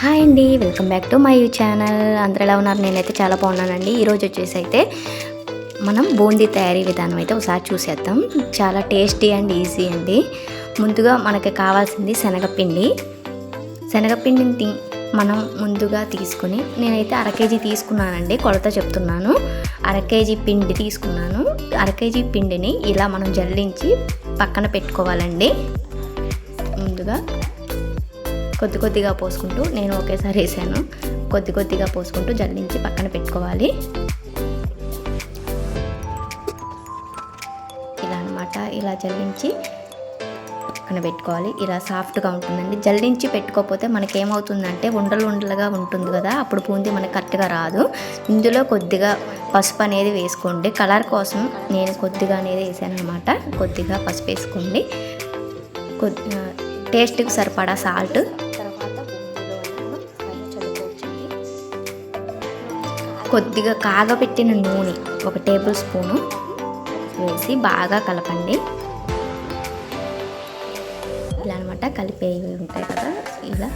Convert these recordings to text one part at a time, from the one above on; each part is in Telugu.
హాయ్ అండి, welcome back to my channel. అందరూ ఎలా ఉన్నారు? నేనైతే చాలా బాగున్నానండి. ఈరోజు వచ్చేసి అయితే మనం బూందీ తయారీ విధానం అయితే ఒకసారి చూసేద్దాం. చాలా టేస్టీ అండ్ ఈజీ అండి. ముందుగా మనకి కావాల్సింది శనగపిండిని మనం ముందుగా తీసుకొని, నేనైతే 1/2 కేజీ తీసుకున్నానండి, కొలత చెప్తున్నాను. 1/2 కేజీ పిండి తీసుకున్నాను. 1/2 కేజీ పిండిని ఇలా మనం జల్లించి పక్కన పెట్టుకోవాలండి. ముందుగా కొద్ది కొద్దిగా పోసుకుంటూ, నేను ఒకేసారి వేసాను, కొద్ది కొద్దిగా పోసుకుంటూ జల్లించి పక్కన పెట్టుకోవాలి. ఇలా అన్నమాట, ఇలా జల్లించి పక్కన పెట్టుకోవాలి. ఇలా సాఫ్ట్గా ఉంటుందండి. జల్లించి పెట్టుకోకపోతే మనకేమవుతుందంటే ఉండలు ఉండలుగా ఉంటుంది కదా, అప్పుడు బూందీ మనకి కరెక్ట్గా రాదు. ఇందులో కొద్దిగా పసుపు అనేది వేసుకోండి. కలర్ కోసం నేను కొద్దిగా అనేది వేసాను అనమాట. కొద్దిగా పసుపు వేసుకోండి, కొద్దిగా టేస్ట్కి సరిపడా సాల్ట్, కొద్దిగా కాగబెట్టిన నూనె 1 టేబుల్ స్పూను వేసి బాగా కలపండి. ఇలా అనమాట, కలిపేవి ఉంటాయి కదా, ఇలా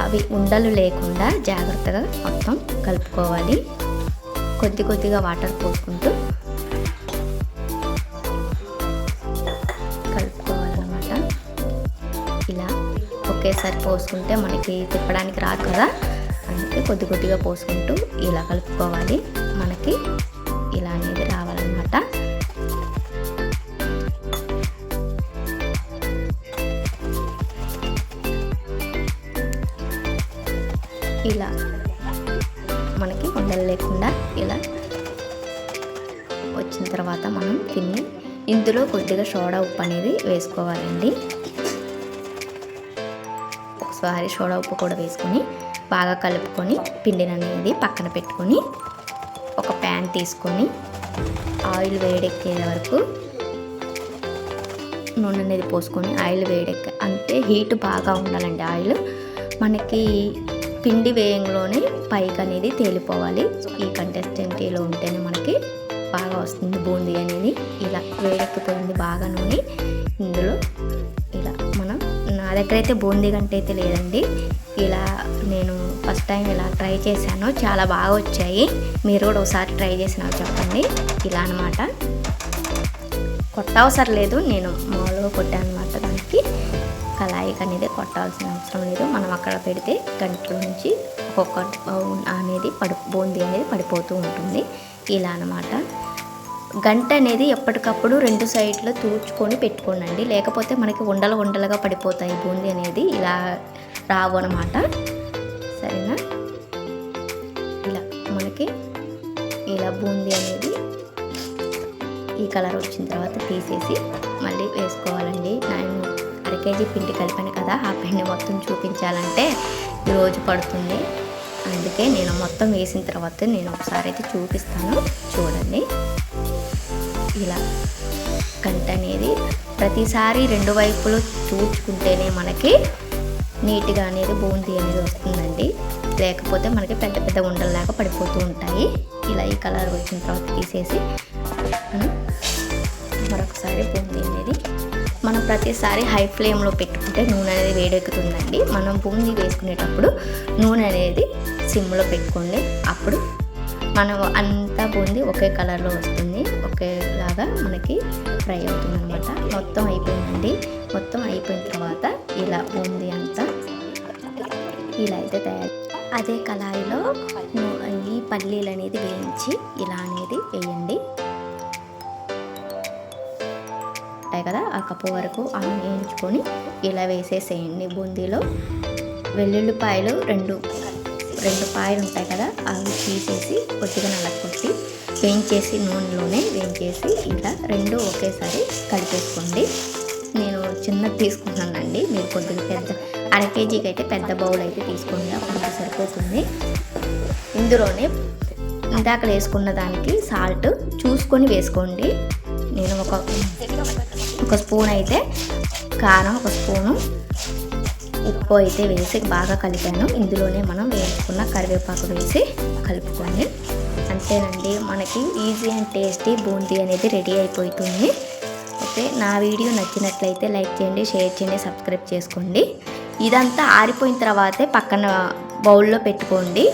అవి ఉండలు లేకుండా జాగ్రత్తగా మొత్తం కలుపుకోవాలి. కొద్ది కొద్దిగా వాటర్ పోసుకుంటూ కలుపుకోవాలన్నమాట. ఇలా ఒకేసారి పోసుకుంటే మనకి తిప్పడానికి రాదు కదా, అందుకే కొద్ది కొద్దిగా పోసుకుంటూ ఇలా కలుపుకోవాలి. మనకి ఇలా అనేది రావాలన్నమాట. ఇలా మనకి ఉండలు లేకుండా ఇలా వచ్చిన తర్వాత మనం తిని ఇందులో కొద్దిగా సోడా ఉప్పు అనేది వేసుకోవాలండి. ఒకసారి సోడా ఉప్పు కూడా వేసుకొని బాగా కలుపుకొని పిండిని అనేది పక్కన పెట్టుకొని, ఒక ప్యాన్ తీసుకొని ఆయిల్ వేడెక్కే వరకు నూనె అనేది పోసుకొని, ఆయిల్ అంటే హీట్ బాగా ఉండాలండి. ఆయిల్ మనకి పిండి వేయంలోనే పైకి అనేది తేలిపోవాలి. ఈ కన్సిస్టెన్సీలో ఉంటేనే మనకి బాగా వస్తుంది బూందీ అనేది. ఇలా వేడెక్కిపోయింది బాగా నూనె. ఇందులో ఇలా నా దగ్గర అయితే బూందీ గంట అయితే లేదండి. ఇలా నేను ఫస్ట్ టైం ఇలా ట్రై చేశాను, చాలా బాగా వచ్చాయి. మీరు కూడా ఒకసారి ట్రై చేసినా చెప్పండి. ఇలా అనమాట, కొట్టవసరం లేదు, నేను మామూలుగా కొట్టాను అనమాట. దానికి కళాయికి అనేది కొట్టాల్సిన అవసరం లేదు. మనం అక్కడ పెడితే గంటల నుంచి ఒక్కొక్క అనేది బూందీ అనేది పడిపోతూ ఉంటుంది. ఇలా అనమాట, గంట అనేది ఎప్పటికప్పుడు 2 సైడ్లు తూర్చుకొని పెట్టుకోండి, లేకపోతే మనకి ఉండలుగా పడిపోతాయి బూందీ అనేది. ఇలా రావు అనమాట, సరేనా? ఇలా మనకి ఇలా బూందీ అనేది ఈ కలర్ వచ్చిన తర్వాత తీసేసి మళ్ళీ వేసుకోవాలండి. నేను 1/2 కేజీ పిండి కలిపాను కదా, ఆ పిండి మొత్తం చూపించాలంటే ఈరోజు పడుతుంది. అందుకే నేను మొత్తం వేసిన తర్వాత నేను ఒకసారి అయితే చూపిస్తాను, చూడండి. ఇలా గంట అనేది ప్రతిసారి 2 వైపులు చూచుకుంటేనే మనకి నీట్గా అనేది బూందీ అనేది వస్తుందండి. లేకపోతే మనకి పెద్ద పెద్ద ఉండల్లాగా పడిపోతూ ఉంటాయి. ఇలా ఈ కలర్ వచ్చిన తర్వాత తీసేసి మరొకసారి బూందీ అనేది మనం ప్రతిసారి హై ఫ్లేమ్లో పెట్టుకుంటే నూనె అనేది వేడెక్కుతుందండి. మనం బూందీ వేసుకునేటప్పుడు నూనె అనేది సిమ్లో పెట్టుకోండి. అప్పుడు మనం అంతా బూందీ ఒకే కలర్లో వస్తుంది, ఒకేలాగా మనకి ఫ్రై అవుతుంది అనమాట. మొత్తం అయిపోయిందండి. మొత్తం అయిపోయిన తర్వాత ఇలా బూందీ అంతా ఇలా అయితే తయారు. అదే కళాయిలో ఈ పల్లీలు అనేది వేయించి ఇలా అనేది వేయండి. ఉంటాయి కదా, ఆ కప్పు వరకు అలా వేయించుకొని ఇలా వేసేసేయండి. బూందీలో వెల్లుల్లిపాయలు రెండు పాయలు ఉంటాయి కదా, అవి తీసేసి కొద్దిగా నల్లకొట్టి వేయించేసి నూనెలోనే వేయించేసి ఇలా 2 ఒకేసారి కలిపేసుకోండి. నేను చిన్నది తీసుకున్నానండి, మీరు కొద్దిగా పెద్ద 1/2 కేజీకి అయితే పెద్ద బౌల్ అయితే తీసుకోండి, అప్పుడు సరిపోతుంది. ఇందులోనే ఇందాక వేసుకున్న దానికి సాల్ట్ చూసుకొని వేసుకోండి. నేను ఒక స్పూన్ అయితే కారం, 1 స్పూను ఉప్పు అయితే వేసి బాగా కలిపాను. ఇందులోనే మనం వేసుకున్న కరివేపాకు వేసి కలుపుకోండి. అంతేనండి, మనకి ఈజీ అండ్ టేస్టీ బూందీ అనేది రెడీ అయిపోతుంది. ఓకే, నా వీడియో నచ్చినట్లయితే లైక్ చేయండి, షేర్ చేయండి, సబ్స్క్రైబ్ చేసుకోండి. ఇదంతా ఆరిపోయిన తర్వాతే పక్కన బౌల్లో పెట్టుకోండి.